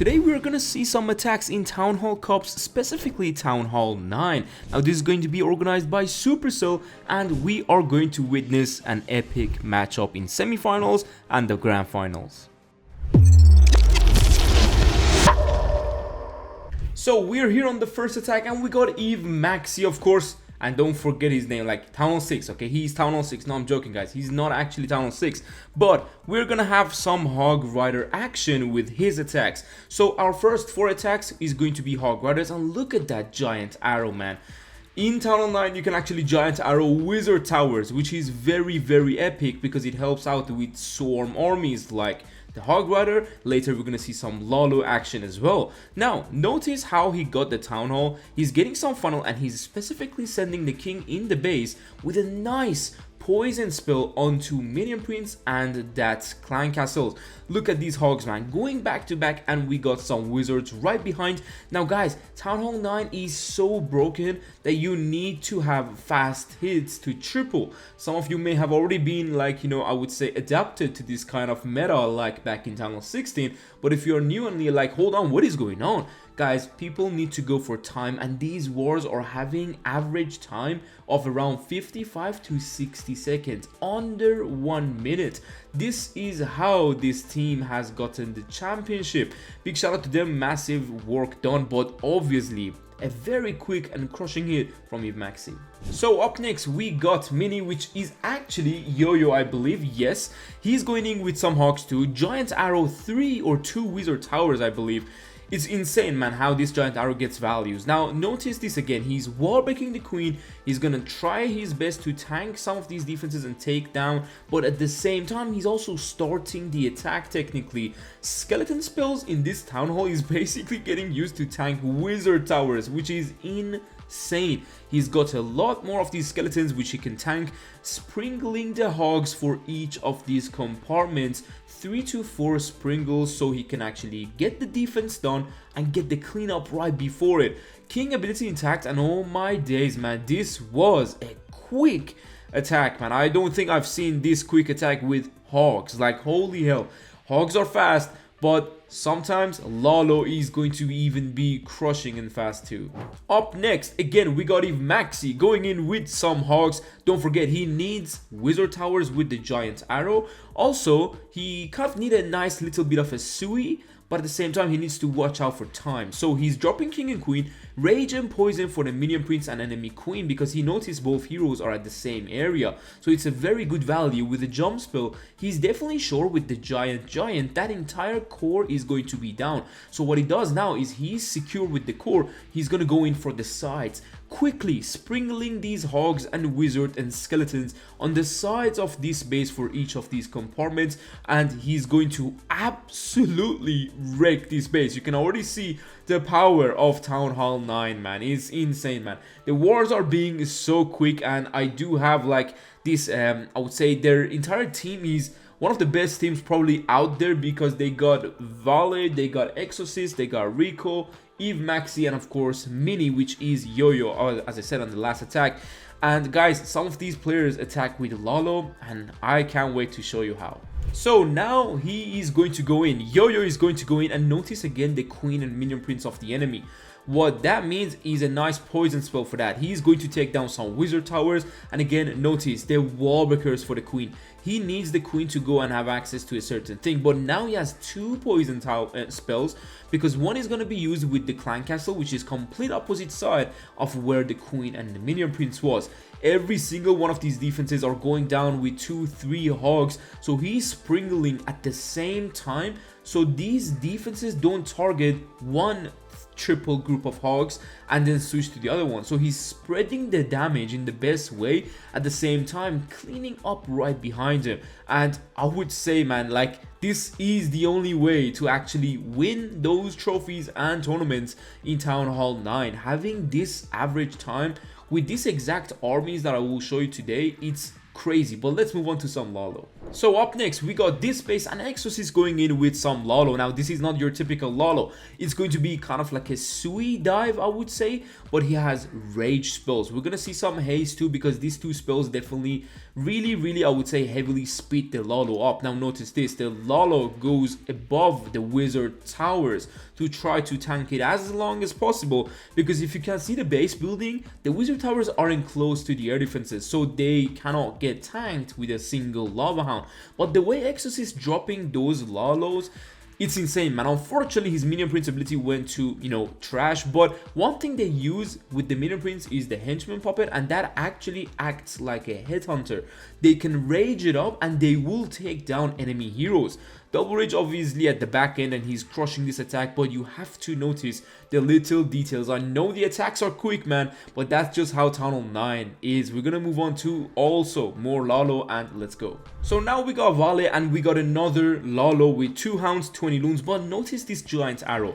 Today we're gonna see some attacks in Town Hall Cups, specifically Town Hall 9. Now this is going to be organized by Supercell and we are going to witness an epic matchup in semifinals and the grand finals. So we're here on the first attack and we got Eve Maxi, of course. And don't forget his name, like Town Hall 6, okay? He's Town Hall 6. No, I'm joking, guys. He's not actually Town Hall 6. But we're gonna have some Hog Rider action with his attacks. So our first 4 attacks is going to be Hog Riders. And look at that giant arrow, man. In Town Hall 9, you can actually giant arrow wizard towers, which is very epic because it helps out with swarm armies like the Hog Rider. Later we're gonna see some Lalo action as well. Now notice how he got the Town Hall. He's getting some funnel and he's specifically sending the king in the base with a nice poison spell onto minion prince and that clan castles. Look at these hogs, man, going back to back, and we got some wizards right behind. Now guys, Town Hall 9 is so broken that you need to have fast hits to triple. Some of you may have already been, like, you know, I would say adapted to this kind of meta like back in Town Hall 16, but if you're new and you're like, hold on, what is going on? Guys, people need to go for time, and these wars are having average time of around 55 to 60 seconds, under 1 minute. This is how this team has gotten the championship. Big shout out to them, massive work done, but obviously a very quick and crushing hit from Eve Maxi. So up next we got Mini, which is actually Yo-Yo, I believe. Yes, he's going in with some Hogs too, giant arrow 3 or 2 wizard towers, I believe. It's insane, man, how this giant arrow gets values. Now notice this again, he's wallbreaking the queen. He's gonna try his best to tank some of these defenses and take down, but at the same time he's also starting the attack technically. Skeleton spells in this Town Hall is basically getting used to tank wizard towers, which is insane. He's got a lot more of these skeletons which he can tank, sprinkling the hogs for each of these compartments, 3 to 4 sprinkles, so he can actually get the defense done and get the cleanup right before it. King ability intact, and oh my days, man, this was a quick attack, man. I don't think I've seen this quick attack with hogs. Like, holy hell, hogs are fast, but sometimes Lalo is going to even be crushing and fast too. Up next, again, we got Eve Maxi going in with some hogs. Don't forget, he needs wizard towers with the giant arrow. Also, he kind of need a nice little bit of a Sui, but at the same time he needs to watch out for time. So he's dropping king and queen, rage and poison for the minion prince and enemy queen, because he noticed both heroes are at the same area. So it's a very good value. With the jump spell, he's definitely sure with the giant that entire core is going to be down. So what he does now is he's secure with the core. He's gonna go in for the sides, quickly sprinkling these hogs and wizard and skeletons on the sides of this base for each of these compartments, and he's going to absolutely wreck this base. You can already see the power of Town Hall 9, man. It's insane, man. The wars are being so quick, and I do have like this I would say their entire team is one of the best teams probably out there, because they got Vale, they got Exorcist, they got Rico, Eve Maxi, and of course Mini, which is Yo-Yo, as I said on the last attack. And guys, some of these players attack with Lalo, and I can't wait to show you how. So now he is going to go in. Yo-Yo is going to go in, and notice again the queen and minion prince of the enemy. What that means is a nice poison spell for that. He's going to take down some wizard towers, and again notice the wall breakers for the queen. He needs the queen to go and have access to a certain thing, but now he has 2 poison spells, because one is going to be used with the clan castle, which is complete opposite side of where the queen and the minion prince was. Every single one of these defenses are going down with 2-3 hogs, so he's sprinkling at the same time, so these defenses don't target one triple group of hogs and then switch to the other one. So he's spreading the damage in the best way, at the same time cleaning up right behind him. And I would say, man, like, this is the only way to actually win those trophies and tournaments in Town Hall 9. Having this average time with these exact armies that I will show you today, it's crazy. But let's move on to some Lalo. So up next we got this base, and Exorcist going in with some Lalo. Now this is not your typical Lalo. It's going to be kind of like a Sui dive, I would say, but he has rage spells. We're gonna see some haste too, because these 2 spells definitely really I would say heavily speed the Lalo up. Now notice this, the Lalo goes above the wizard towers to try to tank it as long as possible, because if you can see the base building, the wizard towers aren't close to the air defenses, so they cannot get tanked with a single lava hound. But the way Exos is dropping those Lalos, it's insane, man. Unfortunately, his minion prince ability went to, trash. But one thing they use with the minion prince is the henchman puppet, and that actually acts like a headhunter. They can rage it up and they will take down enemy heroes. Double rage obviously at the back end, and he's crushing this attack, but you have to notice the little details. I know the attacks are quick, man, but that's just how Town Hall 9 is. We're gonna move on to also more Lalo, and let's go. So now we got Vale and we got another Lalo with 2 hounds, 20 loons, but notice this giant arrow.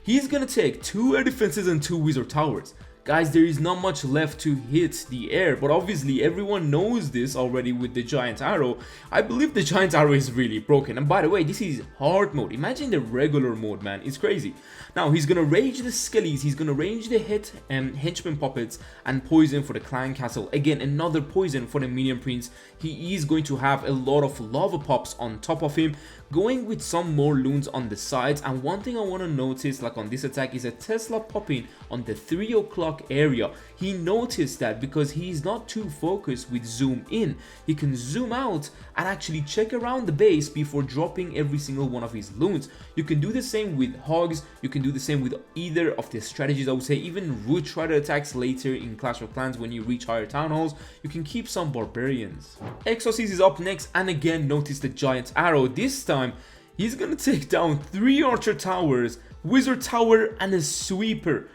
He's gonna take 2 air defenses and 2 wizard towers. Guys, there is not much left to hit the air, but obviously everyone knows this already with the giant arrow. I believe the giant arrow is really broken, and by the way, this is hard mode. Imagine the regular mode, man, it's crazy. Now he's gonna rage the skellies, he's gonna rage the henchman puppets, and poison for the clan castle. Again, another poison for the minion prince. He is going to have a lot of lava pops on top of him, going with some more loons on the sides. And one thing I want to notice, like on this attack, is a Tesla popping on the 3 o'clock area. He noticed that because he's not too focused with zoom in. He can zoom out and actually check around the base before dropping every single one of his loons. You can do the same with Hogs, you can do the same with either of the strategies. I would say even root strider attacks later in Clash of Clans when you reach higher town halls. You can keep some barbarians. Exorcist is up next, and again notice the giant arrow. This time he's gonna take down 3 archer towers, wizard tower, and a sweeper.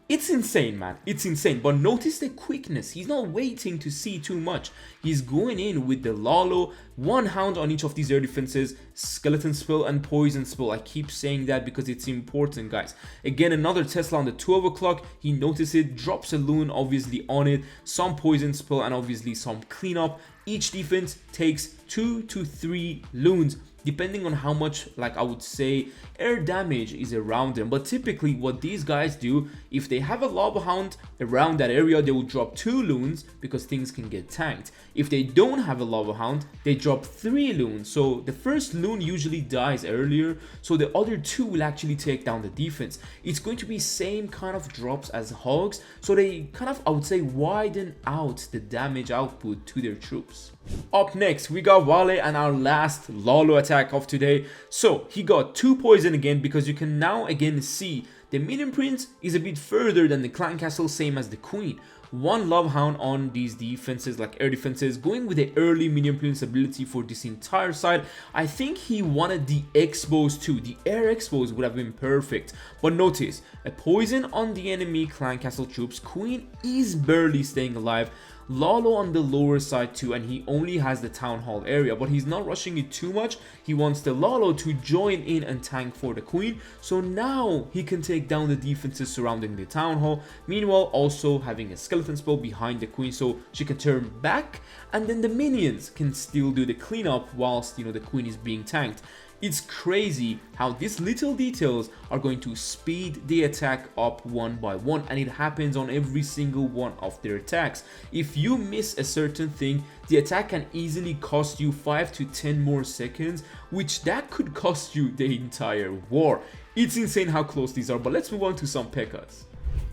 It's insane, man, it's insane. But notice the quickness. He's not waiting to see too much. He's going in with the Lalo, 1 hound on each of these air defenses, skeleton spell and poison spell. I keep saying that because it's important, guys. Again, another Tesla on the 12 o'clock. He notices it, drops a loon obviously on it, some poison spell, and obviously some cleanup. Each defense takes 2 to 3 loons, depending on how much, like I would say, air damage is around them. But typically what these guys do, if they have a lava hound around that area, they will drop 2 loons because things can get tanked. If they don't have a lava hound, they drop 3 loons. So the first loon usually dies earlier, so the other 2 will actually take down the defense. It's going to be same kind of drops as Hogs, so they kind of, I would say, widen out the damage output to their troops. Up next we got Vale and our last Lalo attack of today. So he got 2 poison again, because you can now again see the minion prince is a bit further than the clan castle, same as the queen. 1 love hound on these defenses, like air defenses, going with the early minion prince ability for this entire side. I think he wanted the expos too. The air expos would have been perfect, but notice a poison on the enemy clan castle troops. Queen is barely staying alive. Lalo on the lower side too, and he only has the town hall area, but he's not rushing it too much. He wants the Lalo to join in and tank for the queen, so now he can take down the defenses surrounding the town hall, meanwhile also having a skeleton spell behind the queen so she can turn back, and then the minions can still do the cleanup whilst the queen is being tanked. It's crazy how these little details are going to speed the attack up one by one, and it happens on every single one of their attacks. If you miss a certain thing, the attack can easily cost you 5 to 10 more seconds, which that could cost you the entire war. It's insane how close these are, but let's move on to some Pekkas.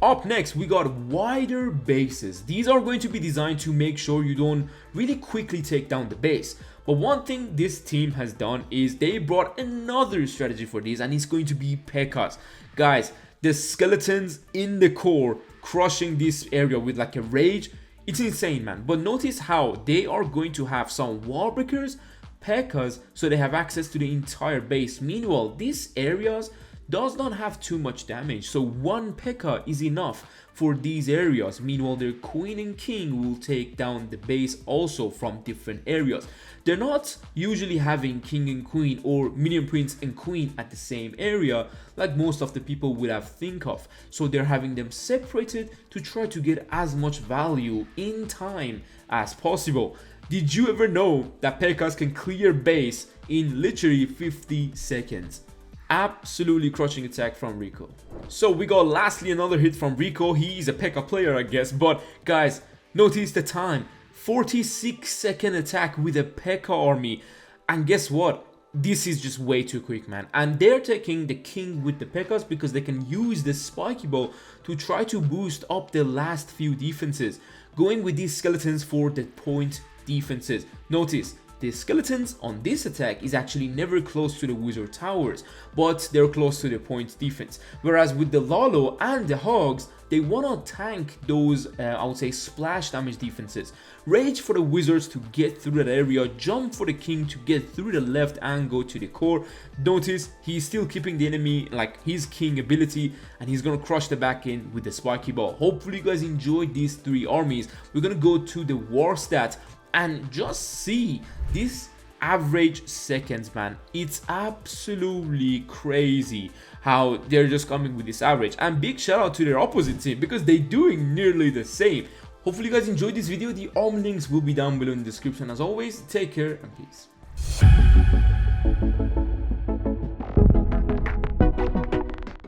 Up next we got wider bases. These are going to be designed to make sure you don't really quickly take down the base. But one thing this team has done is they brought another strategy for these, and it's going to be Pekkas. Guys, the skeletons in the core crushing this area with like a rage. It's insane, man. But notice how they are going to have some wall breakers, Pekkas, so they have access to the entire base. Meanwhile, these areas does not have too much damage, so 1 Pekka is enough for these areas. Meanwhile, their queen and king will take down the base also from different areas. They're not usually having king and queen or minion prince and queen at the same area like most of the people would have think of, so they're having them separated to try to get as much value in time as possible. Did you ever know that Pekkas can clear base in literally 50 seconds? Absolutely crushing attack from Rico. So we got lastly another hit from Rico. He is a Pekka player, I guess, but guys, notice the time. 46-second attack with a Pekka army. And guess what? This is just way too quick, man. And they're taking the king with the Pekkas because they can use the spiky ball to try to boost up the last few defenses, going with these skeletons for the point defenses. Notice, the skeletons on this attack is actually never close to the wizard towers, but they're close to the point defense. Whereas with the Lalo and the Hogs, they want to tank those, I would say, splash damage defenses. Rage for the wizards to get through that area, jump for the king to get through the left and go to the core. Notice, he's still keeping the enemy, like his king ability, and he's going to crush the back end with the spiky ball. Hopefully you guys enjoyed these 3 armies. We're going to go to the war stat and just see this average seconds, man. It's absolutely crazy how they're just coming with this average. And big shout out to their opposite team because they're doing nearly the same. Hopefully you guys enjoyed this video. The arm links will be down below in the description. As always, take care and peace.